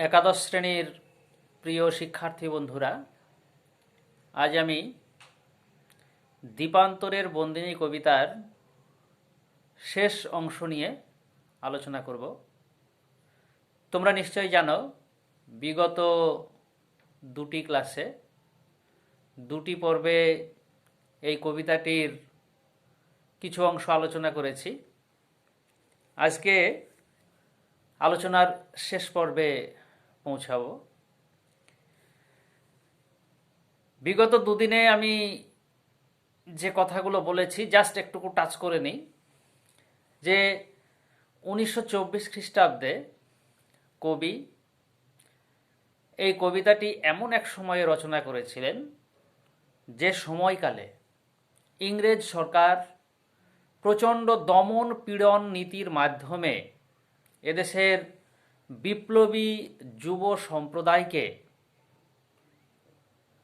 একাদশ শ্রেণীর প্রিয় শিক্ষার্থী বন্ধুরা, আজ আমি দীপান্তরের বন্দিনী কবিতার শেষ অংশ নিয়ে আলোচনা করব। তোমরা নিশ্চয়ই জানো, বিগত দুটি ক্লাসে দুটি পর্বে এই কবিতাটির কিছু অংশ আলোচনা করেছি। আজকে আলোচনার শেষ পর্বে পৌঁছাবো। বিগত দুদিনে আমি যে কথাগুলো বলেছি জাস্ট একটুকু টাচ করে নিই। যে 1924 খ্রিস্টাব্দে কবি এই কবিতাটি এমন এক সময়ে রচনা করেছিলেন যে সময়কালে ইংরেজ সরকার প্রচণ্ড দমন পীড়ন নীতির মাধ্যমে এদেশের বিপ্লবী যুব সম্প্রদায়কে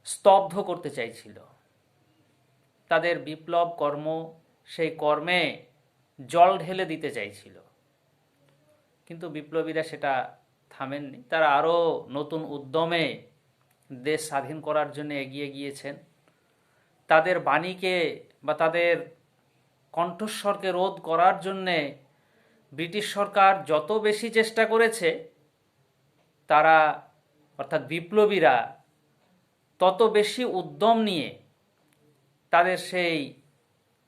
স্তব্ধ করতে চাইছিল। তাদের বিপ্লব কর্ম, সেই কর্মে জল ঢেলে দিতে চাইছিল, কিন্তু বিপ্লবীরা সেটা থামেননি। তারা আরও নতুন উদ্যমে দেশ স্বাধীন করার জন্য এগিয়ে গিয়েছেন। তাদের বাণীকে বা তাদের কণ্ঠস্বরকে রোধ করার জন্যে ব্রিটিশ সরকার যত বেশি চেষ্টা করেছে, তারা অর্থাৎ বিপ্লবীরা তত বেশি উদ্যম নিয়ে তাদের সেই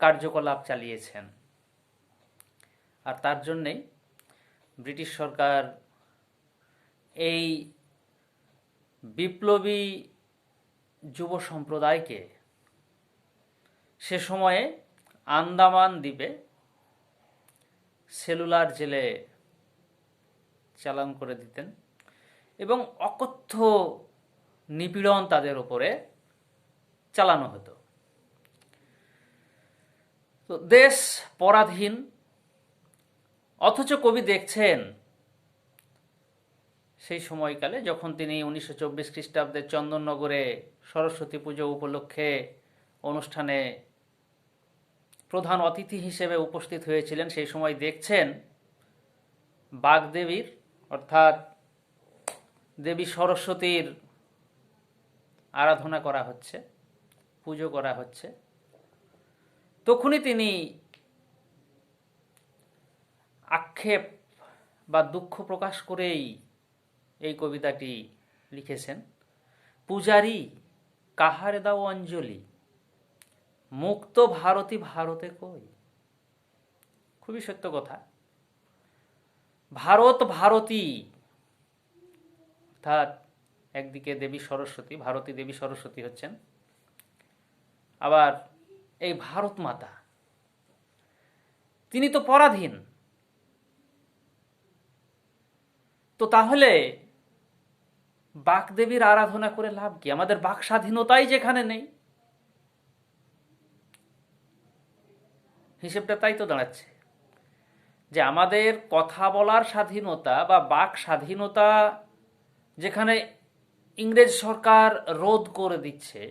কার্যকলাপ চালিয়েছেন। আর তার জন্যেই ব্রিটিশ সরকার এই বিপ্লবী যুব সম্প্রদায়কে সে সময়ে আন্দামান দ্বীপে সেলুলার জেলে চালান করে দিতেন এবং অকথ্য নিপীড়ন তাদের উপরে চালানো হতো। তো দেশ পরাধীন, অথচ কবি দেখছেন সেই সময়কালে যখন তিনি 1924 খ্রিস্টাব্দে চন্দননগরে সরস্বতী পুজো উপলক্ষে অনুষ্ঠানে প্রধান অতিথি হিসেবে উপস্থিত হয়েছিলেন, সেই সময় দেখছেন বাগদেবীর অর্থাৎ দেবী সরস্বতীর আরাধনা করা হচ্ছে, পুজো করা হচ্ছে। তখনই তিনি আক্ষেপ বা দুঃখ প্রকাশ করেই এই কবিতাটি লিখেছেন। পূজারি কাহারে দাও অঞ্জলি, মুক্ত ভারতী ভারতে কই। খুবই সত্য কথা। ভারত ভারতী অর্থাৎ একদিকে দেবী সরস্বতী, ভারতী দেবী সরস্বতী হচ্ছেন, আবার এই ভারত মাতা তিনি তো পরাধীন। তো তাহলে বাগদেবীর আরাধনা করে লাভ কি? আমাদের বাক স্বাধীনতাই যেখানে নেই, হিসেবটা তাই তো দাঁড়াচ্ছে যে আমাদের কথা বলার স্বাধীনতা বা বাক স্বাধীনতা যেখানে ইংরেজ সরকার রোধ করে দিচ্ছে,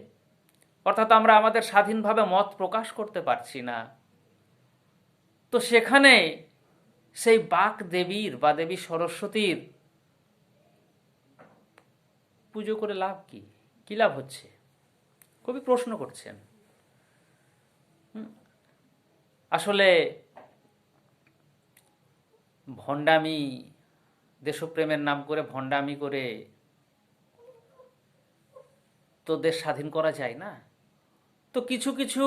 অর্থাৎ আমরা আমাদের স্বাধীনভাবে মত প্রকাশ করতে পারছি না, তো সেখানে সেই বাক দেবীর বা দেবী সরস্বতীর পুজো করে লাভ কি? কি লাভ হচ্ছে? কবি প্রশ্ন করছেন। আসলে ভণ্ডামি, দেশপ্রেমের নাম করে ভণ্ডামি করে তো দেশ স্বাধীন করা যায় না। তো কিছু কিছু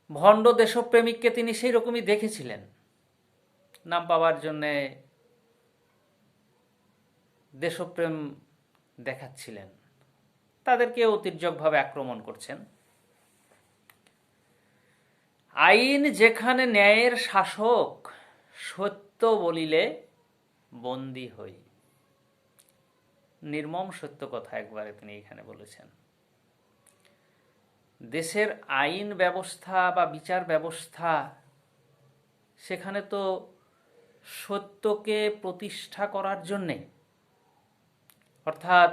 ভণ্ড দেশপ্রেমিককে তিনি সেই রকমই দেখেছিলেন, নাম পাওয়ার জন্যে দেশপ্রেম দেখাচ্ছিলেন, তাদেরকে ঐতিহ্যভাবে আক্রমণ করছেন। আইন যেখানে ন্যায়ের শাসক, সত্য বলিলে বন্দী হই। নির্মম সত্য কথা একবারে তিনি এখানে বলেছেন। দেশের আইন ব্যবস্থা বা বিচার ব্যবস্থা, সেখানে তো সত্যকে প্রতিষ্ঠা করার জন্যে, অর্থাৎ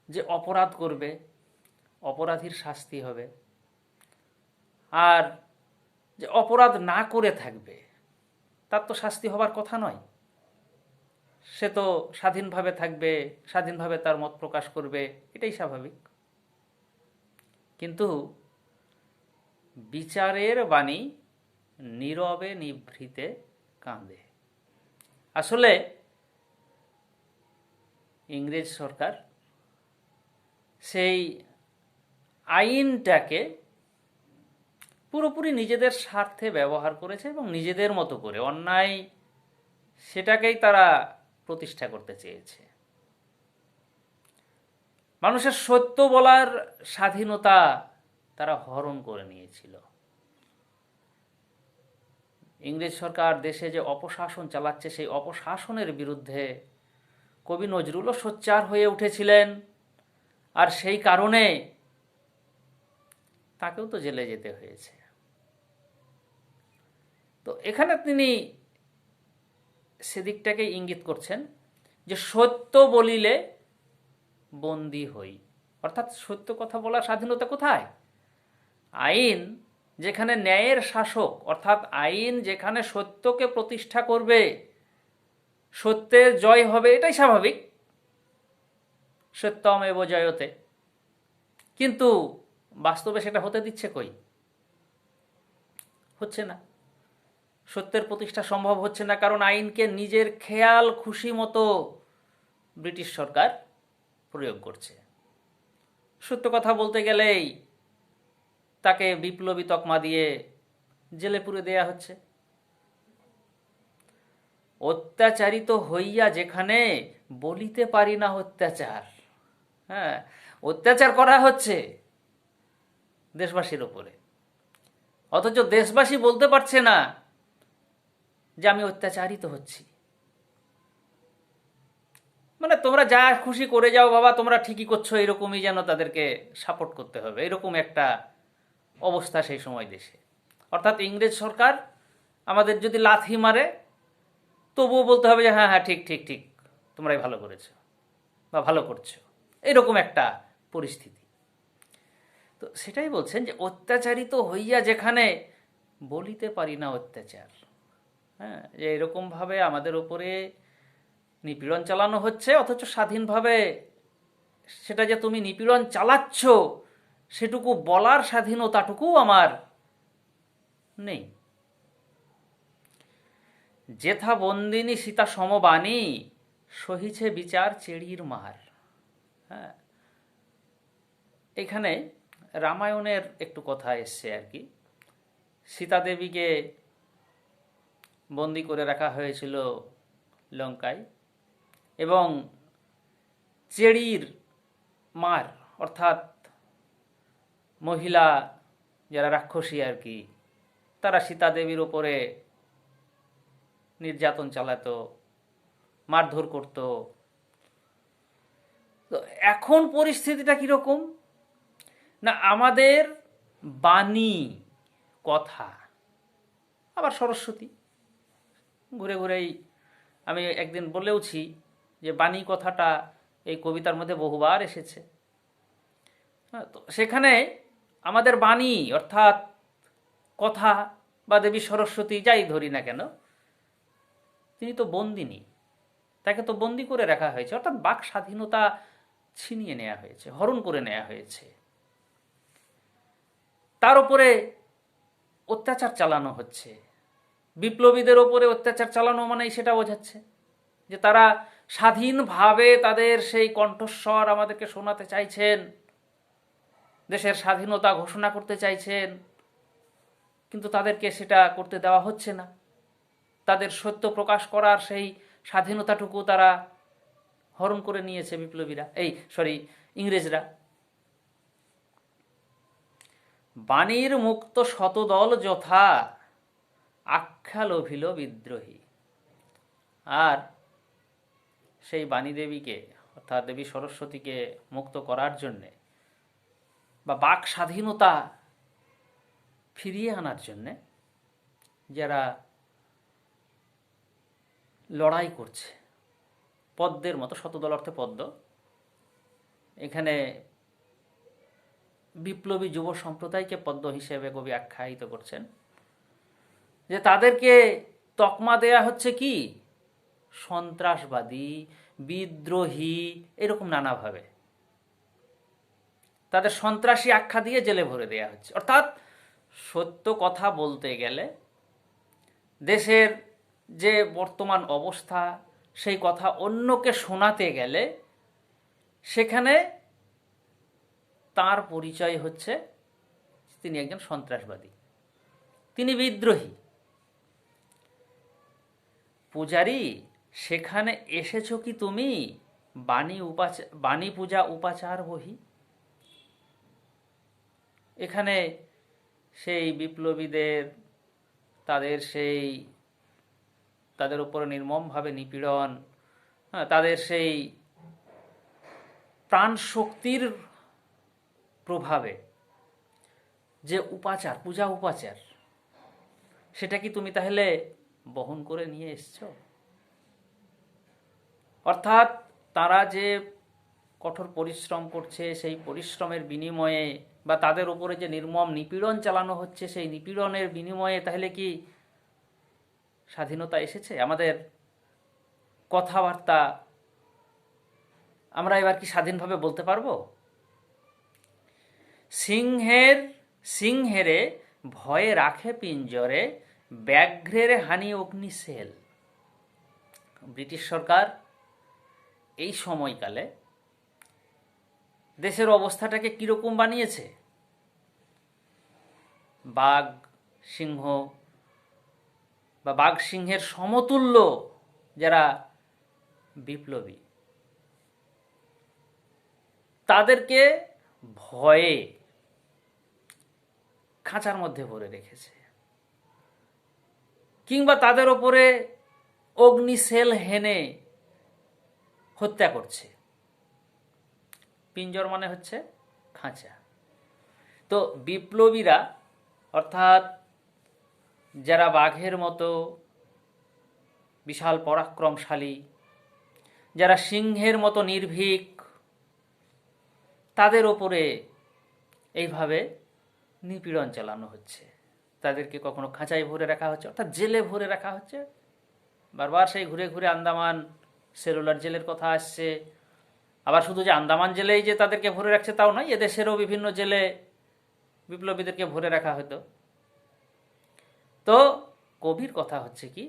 যে অপরাধ করবে অপরাধীর শাস্তি হবে, আর যে অপরাধ না করে থাকবে তার তো শাস্তি হবার কথা নয়। সে তো স্বাধীনভাবে থাকবে, স্বাধীনভাবে তার মত প্রকাশ করবে, এটাই স্বাভাবিক। কিন্তু বিচারের বাণী নীরবে নিভৃতে কাঁদে। আসলে ইংরেজ সরকার সেই আইনটাকে পুরোপুরি নিজেদের স্বার্থে ব্যবহার করেছে এবং নিজেদের মতো করে অন্যায় সেটাকেই তারা প্রতিষ্ঠা করতে চেয়েছে। মানুষের সত্য বলার স্বাধীনতা তারা হরণ করে নিয়েছিল। ইংরেজ সরকার দেশে যে অপশাসন চালাচ্ছে সেই অপশাসনের বিরুদ্ধে কবি নজরুলও সোচ্চার হয়ে উঠেছিলেন, আর সেই কারণে তাকেও তো জেলে যেতে হয়েছে। তো এখানে তিনি সেদিকটাকে ইঙ্গিত করছেন যে সত্য বলিলে বন্দী হই, অর্থাৎ সত্য কথা বলার স্বাধীনতা কোথায়? আইন যেখানে ন্যায়ের শাসক, অর্থাৎ আইন যেখানে সত্যকে প্রতিষ্ঠা করবে, সত্যের জয় হবে, এটাই স্বাভাবিক, সত্যমেব জয়তে। কিন্তু বাস্তবে সেটা হতে দিচ্ছে কই? হচ্ছে না। সত্যের প্রতিষ্ঠা সম্ভব হচ্ছে না, কারণ আইনকে নিজের খেয়াল খুশি মতো ব্রিটিশ সরকার প্রয়োগ করছে। সত্য কথা বলতে গেলেই তাকে বিপ্লবী তকমা দিয়ে জেলে পুরে দেয়া হচ্ছে। অত্যাচারিত হইয়া যেখানে বলিতে পারি না অত্যাচার, হ্যাঁ, অত্যাচার করা হচ্ছে দেশবাসীর উপরে, অথচ দেশবাসী বলতে পারছে না যে আমি অত্যাচারিত হচ্ছি। মানে তোমরা যা খুশি করে যাও বাবা, তোমরা ঠিকই করছো, এরকমই যেন তাদেরকে সাপোর্ট করতে হবে, এরকম একটা অবস্থা সেই সময় দেশে। অর্থাৎ ইংরেজ সরকার আমাদের যদি লাথি মারে তবুও বলতে হবে যে হ্যাঁ হ্যাঁ ঠিক ঠিক ঠিক, তোমরাই ভালো করেছো বা ভালো করছো, এরকম একটা পরিস্থিতি। তো সেটাই বলছেন যে অত্যাচারিত হইয়া যেখানে বলিতে পারি না অত্যাচার, হ্যাঁ, যে এরকমভাবে আমাদের উপরে নিপীড়ন চালানো হচ্ছে, অথচ স্বাধীনভাবে সেটা যে তুমি নিপীড়ন চালাচ্ছ সেটুকু বলার স্বাধীনতাটুকু আমার নেই। যেথা বন্দিনী সীতা সমবাণী সহিছে বিচার চেড়ির মার। হ্যাঁ, এখানে রামায়ণের একটু কথা এসছে আর কি। সীতা দেবীকে বন্দি করে রাখা হয়েছিল লঙ্কায়, এবং চেড়ির মার অর্থাৎ মহিলা যারা রাক্ষসী আর কি, তারা সীতা দেবীর ওপরে নির্যাতন চালাতো, মারধর করত। তো এখন পরিস্থিতিটা কীরকম না, আমাদের বাণী কথা, আবার সরস্বতী ঘুরে ঘুরেই আমি একদিন বলেওছি যে বাণী কথাটা এই কবিতার মধ্যে বহুবার এসেছে। তো সেখানে আমাদের বাণী অর্থাৎ কথা বা দেবী সরস্বতী যাই ধরি না কেন, তিনি তো বন্দিনী, তাকে তো বন্দি করে রাখা হয়েছে, অর্থাৎ বাক স্বাধীনতা ছিনিয়ে নেওয়া হয়েছে, হরণ করে নেওয়া হয়েছে। তার উপরে অত্যাচার চালানো হচ্ছে। বিপ্লবীদের ওপরে অত্যাচার চালানো মানে সেটা বোঝাচ্ছে যে তারা স্বাধীনভাবে তাদের সেই কণ্ঠস্বর আমাদেরকে শোনাতে চাইছেন, দেশের স্বাধীনতা ঘোষণা করতে চাইছেন, কিন্তু তাদেরকে সেটা করতে দেওয়া হচ্ছে না। তাদের সত্য প্রকাশ করার সেই স্বাধীনতাটুকু তারা হরণ করে নিয়েছে বিপ্লবীরা, ইংরেজরা। বাণীর মুক্ত শতদল যথা আখ্যা লোভিল বিদ্রোহী। আর সেই বাণী দেবীকে অর্থাৎ দেবী সরস্বতীকে মুক্ত করার জন্যে বা বাক স্বাধীনতা ফিরিয়ে আনার জন্যে যারা লড়াই করছে, পদ্মের মতো, শতদল অর্থে পদ্ম, এখানে বিপ্লবী যুব সম্প্রদায়কে পদ্ম হিসেবে কবি আখ্যায়িত করছেন, যে তাদেরকে তকমা দেয়া হচ্ছে কি সন্ত্রাসবাদী, বিদ্রোহী, এরকম নানাভাবে তাদের সন্ত্রাসী আখ্যা দিয়ে জেলে ভরে দেয়া হচ্ছে। অর্থাৎ সত্য কথা বলতে গেলে দেশের যে বর্তমান অবস্থা সেই কথা অন্যকে শোনাতে গেলে সেখানে তার পরিচয় হচ্ছে তিনি একজন সন্ত্রাসবাদী, তিনি বিদ্রোহী। পূজারী, সেখানে এসেছো কি তুমি বাণী পূজা উপাচার বহি? এখানে সেই বিপ্লবীদের তাদের উপরে নির্মমভাবে নিপীড়ন, তাদের সেই প্রাণ শক্তির প্রভাবে যে উপাচার, পূজা উপাচার, সেটা কি তুমি তাহলে বহন করে নিয়ে এসছো? অর্থাৎ তারা যে কঠোর পরিশ্রম করছে সেই পরিশ্রমের বিনিময়ে বা তাদের উপরে যে নির্মম নিপীড়ন চালানো হচ্ছে সেই নিপীড়নের বিনিময়ে তাহলে কি স্বাধীনতা এসেছে? আমাদের কথাবার্তা আমরা এবার কি স্বাধীনভাবে বলতে পারবো? সিংহেরে ভয়ে রাখে পিঞ্জরে, ব্যাঘ্রের হানি অগ্নি সেল। ব্রিটিশ সরকার এই সময়কালে দেশের অবস্থাটাকে কিরকম বানিয়েছে? বাঘ সিংহ বা বাঘ সিংহের সমতুল্য যারা বিপ্লবী, তাদেরকে ভয়ে খাঁচার মধ্যে ভরে রেখেছে, কিংবা তাদের ওপরে অগ্নিসেল হেনে হত্যা করছে। পিঞ্জর মানে হচ্ছে খাঁচা। তো বিপ্লবীরা অর্থাৎ যারা বাঘের মতো বিশাল পরাক্রমশালী, যারা সিংহের মতো নির্ভীক, তাদের ওপরে এইভাবে নিপীড়ন চালানো হচ্ছে। তাদেরকে কখনো খাঁচায় ভরে রাখা হচ্ছে, অর্থাৎ জেলে ভরে রাখা হচ্ছে। বারবার সেই ঘুরে ঘুরে আন্দামান সেলুলার জেলের কথা আসছে। আবার শুধু যে আন্দামান জেলেই যে তাদেরকে ভরে রাখছে তাও নয়, এদেশেরও বিভিন্ন জেলে বিপ্লবীদেরকে ভরে রাখা হতো। তো কবির কথা হচ্ছে কি,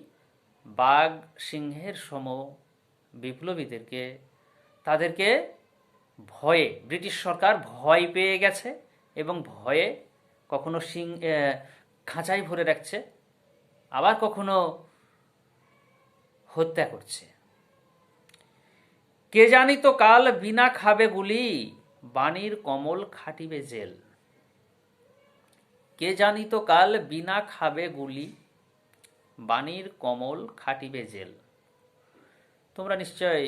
বাঘ সিংহের সম বিপ্লবীদেরকে, তাদেরকে ভয়ে ব্রিটিশ সরকার ভয় পেয়ে গেছে এবং ভয়ে কখনো খাঁচায় ভরে রাখছে, আবার কখনো হত্যা করছে। কে জানি তো কাল বিনা খাবে গুলি, বাণীর কমল খাটিবে জেল। কে জানি তো কাল বিনা খাবে গুলি, বাণীর কমল খাটিবে জেল। তোমরা নিশ্চয়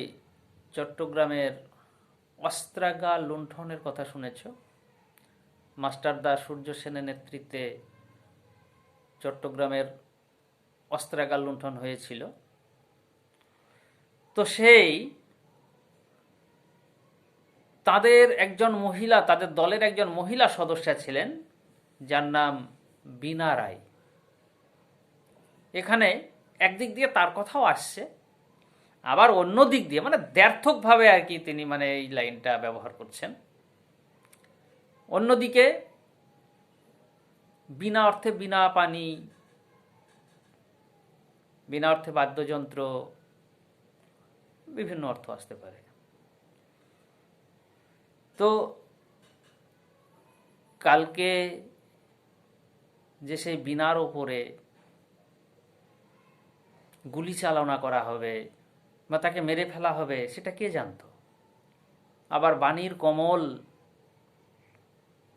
চট্টগ্রামের অস্ত্রাগার লুণ্ঠনের কথা শুনেছ। মাস্টারদা সূর্য সেনের নেতৃত্বে চট্টগ্রামের অস্ত্রাগার লুণ্ঠন হয়েছিল। তো সেই তাদের একজন মহিলা, তাদের দলের একজন মহিলা সদস্যা ছিলেন যার নাম বীণা রায়। এখানে একদিক দিয়ে তার কথাও আসছে, আবার অন্য দিক দিয়ে মানে দ্ব্যর্থকভাবে আর কি তিনি মানে এই লাইনটা ব্যবহার করছেন। অন্যদিকে বিনা অর্থে বিনা পানি, বিনা অর্থে বাদ্যযন্ত্র, বিভিন্ন অর্থ আসতে পারে। তো কালকে যে সেই বিনার ওপরে গুলি চালনা করা হবে বা তাকে মেরে ফেলা হবে সেটা কে জানত? আবার বাণীর কমল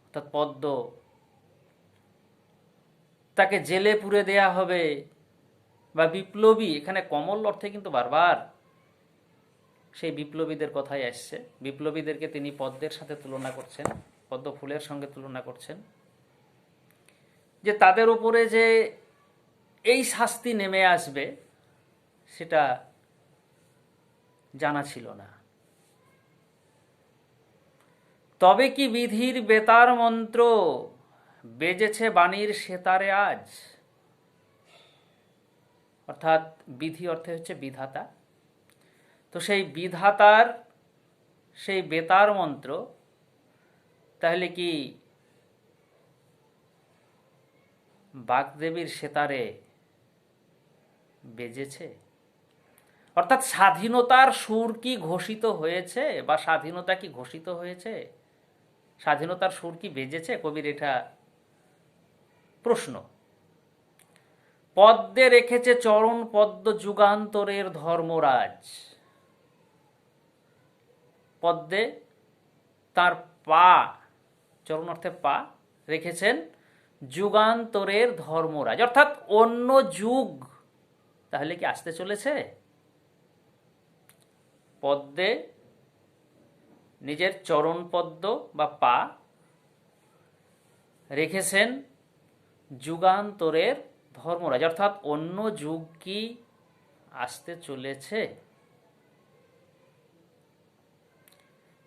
অর্থাৎ পদ্ম, তাকে জেলে পুরে দেয়া হবে বা বিপ্লবী, এখানে কমল অর্থে কিন্তু বারবার সেই বিপ্লবীদের কথাই আসছে। বিপ্লবীদেরকে তিনি পদ্মের সাথে তুলনা করছেন, পদ্ম ফুলের সঙ্গে তুলনা করছেন, যে তাদের উপরে যে এই শাস্তি নেমে আসবে সেটা জানা ছিল না। তবে কি বিধির বেতার মন্ত্র, বেজেছে বাণীর সেতারে আজ। অর্থাৎ বিধি অর্থে হচ্ছে বিধাতা। তো সেই বিধাতার সেই বেতার মন্ত্র তাহলে কি বাগদেবীর সেতারে বেজেছে? অর্থাৎ স্বাধীনতার সুর কি ঘোষিত হয়েছে, বা স্বাধীনতা কি ঘোষিত হয়েছে, স্বাধীনতার সুর কি বেজেছে? কবির এটা প্রশ্ন। পদ্মে রেখেছে চরণ পদ্ম যুগান্তরের ধর্মরাজ। পদ্মে তার পা, চরণ অর্থে পা, রেখেছেন যুগান্তরের ধর্মরাজ, অর্থাৎ অন্য যুগ তাহলে কি আসতে চলেছে? পদ্মে নিজের চরণ পদ্ম বা পা রেখেছেন যুগান্তরের ধর্মরাজ, অর্থাৎ অন্য যুগ কি আসতে চলেছে?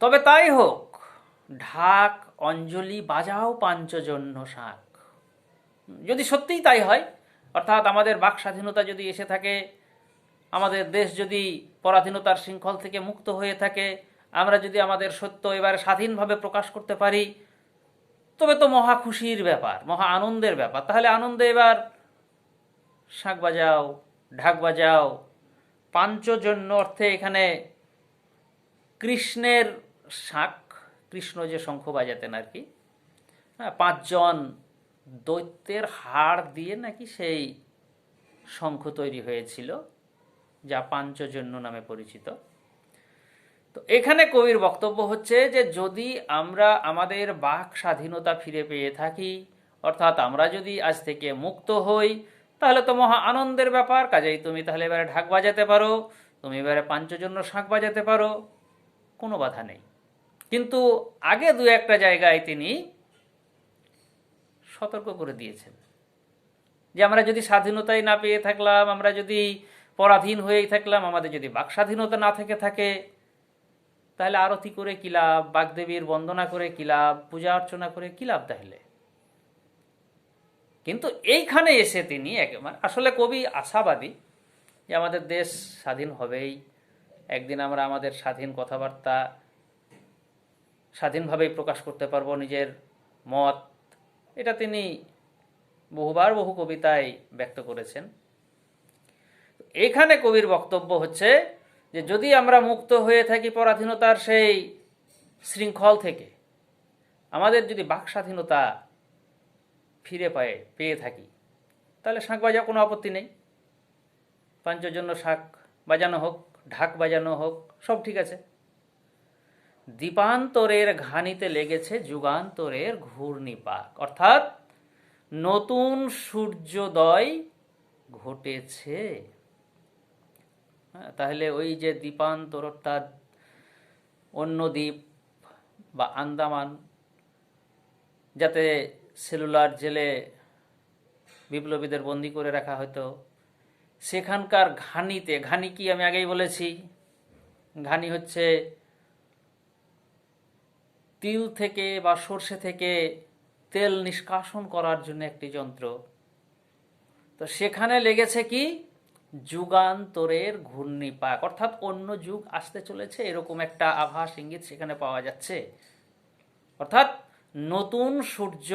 তবে তাই হোক, ঢাক অঞ্জলি বাজাও পাঞ্চজন্য শাঁখ। যদি সত্যিই তাই হয়, অর্থাৎ আমাদের বাক স্বাধীনতা যদি এসে থাকে, আমাদের দেশ যদি পরাধীনতার শৃঙ্খল থেকে মুক্ত হয়ে থাকে, আমরা যদি আমাদের সত্য এবারে স্বাধীনভাবে প্রকাশ করতে পারি, তবে তো মহা খুশির ব্যাপার, মহা আনন্দের ব্যাপার। তাহলে আনন্দে এবার শাঁখ বাজাও, ঢাক বাজাও। পাঞ্চজন্য অর্থে এখানে কৃষ্ণের শাঁখ, কৃষ্ণ যে শঙ্খ বাজাতেন আর কি, হ্যাঁ, 5জন দৈত্যের হাড় দিয়ে নাকি সেই শঙ্খ তৈরি হয়েছিল, যা পাঞ্চজন্য নামে পরিচিত। তো এখানে কবির বক্তব্য হচ্ছে যে যদি আমরা আমাদের বাক স্বাধীনতা ফিরে পেয়ে থাকি, অর্থাৎ আমরা যদি আজ থেকে মুক্ত হই, তাহলে তো মহা আনন্দের ব্যাপার। কাজেই তুমি তাহলে এবারে ঢাক বাজাতে পারো, তুমি এবারে পাঞ্চজন্য শাঁখ বাজাতে পারো, কোনো বাধা নেই। কিন্তু আগে দু একটা জায়গায় তিনি সতর্ক করে দিয়েছেন যে আমরা যদি স্বাধীনতাই না পেয়ে থাকলাম, আমরা যদি পরাধীন হয়েই থাকলাম, আমাদের যদি বাক স্বাধীনতা না থেকে থাকে, তাহলে আরতি করে কী লাভ, বাগদেবীর বন্দনা করে কী লাভ, পূজা অর্চনা করে কী লাভ তাহলে? কিন্তু এইখানে এসে তিনি একেবারে, আসলে কবি আশাবাদী যে আমাদের দেশ স্বাধীন হবেই, একদিন আমরা আমাদের স্বাধীন কথাবার্তা স্বাধীনভাবেই প্রকাশ করতে পারবো, নিজের মত, এটা তিনি বহুবার বহু কবিতায় ব্যক্ত করেছেন। এখানে কবির বক্তব্য হচ্ছে যে যদি আমরা মুক্ত হয়ে থাকি পরাধীনতার সেই শৃঙ্খল থেকে, আমাদের যদি বাক স্বাধীনতা ফিরে পেয়ে থাকি, তাহলে শাঁখ বাজাও, কোনো আপত্তি নেই। পাঞ্চজন্য শাঁখ বাজানো হোক, ঢাক বাজানো হোক, সব ঠিক আছে। দ্বীপান্তরের ঘানিতে লেগেছে যুগান্তরের ঘূর্ণিপাক, অর্থাৎ নতুন সূর্যোদয় ঘটেছে। তাহলে ওই যে দ্বীপান্তর, অর্থাৎ অন্য দ্বীপ বা আন্দামান, যাতে সেলুলার জেলে বিপ্লবীদের বন্দি করে রাখা হতো, সেখানকার ঘানিতে, ঘানি কি আমি আগেই বলেছি, ঘানি হচ্ছে তিল থেকে বা সর্ষে থেকে তেল নিষ্কাশন করার জন্য একটি যন্ত্র। তো সেখানে লেগেছে কি যুগান্তরের ঘূর্ণিপাক, অর্থাৎ অন্য যুগ আসতে চলেছে, এরকম একটা আভাস ইঙ্গিত সেখানে পাওয়া যাচ্ছে। অর্থাৎ নতুন সূর্য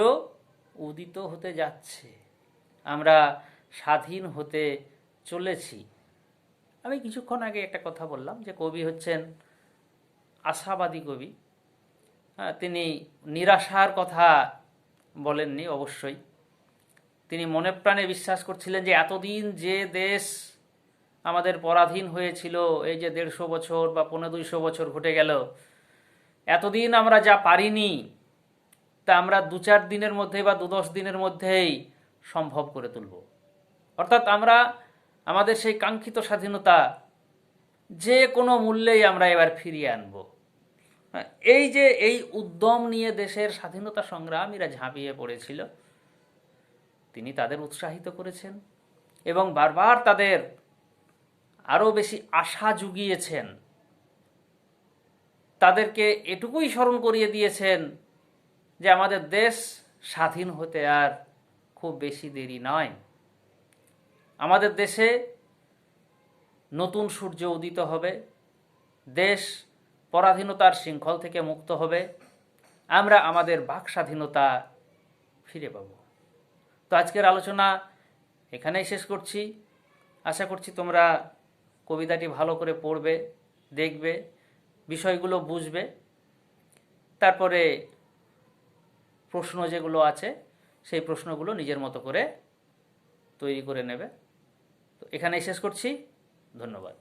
উদিত হতে যাচ্ছে, আমরা স্বাধীন হতে চলেছি। আমি কিছুক্ষণ আগে একটা কথা বললাম যে কবি হচ্ছেন আশাবাদী কবি। তিনি নিরাশার কথা বলেননি, অবশ্যই তিনি মনে প্রাণে বিশ্বাস করছিলেন যে এতদিন যে দেশ আমাদের পরাধীন হয়েছিল, এই যে 150 বছর বা 250 বছর ঘটে গেল, এতদিন আমরা যা পারিনি তা আমরা 2-4 দিনের মধ্যে বা 2-10 দিনের মধ্যেই সম্ভব করে তুলব। অর্থাৎ আমরা আমাদের সেই কাঙ্ক্ষিত স্বাধীনতা যে কোনো মূল্যেই আমরা এবার ফিরিয়ে আনব। এই যে এই উদ্যম নিয়ে দেশের স্বাধীনতা সংগ্রামীরা ঝাঁপিয়ে পড়েছিল, তিনি তাদের উৎসাহিত করেছেন এবং বারবার তাদের আরও বেশি আশা জুগিয়েছেন, তাদেরকে এটুকুই স্মরণ করিয়ে দিয়েছেন যে আমাদের দেশ স্বাধীন হতে আর খুব বেশি দেরি নয়। আমাদের দেশে নতুন সূর্য উদিত হবে, দেশ পরাধীনতার শৃঙ্খল থেকে মুক্ত হবে, আমরা আমাদের বাক স্বাধীনতা ফিরে পাব। তো আজকের আলোচনা এখানেই শেষ করছি। আশা করছি তোমরা কবিতাটি ভালো করে পড়বে, দেখবে, বিষয়গুলো বুঝবে, তারপরে প্রশ্ন যেগুলো আছে সেই প্রশ্নগুলো নিজের মতো করে তৈরি করে নেবে। তো এখানেই শেষ করছি। ধন্যবাদ।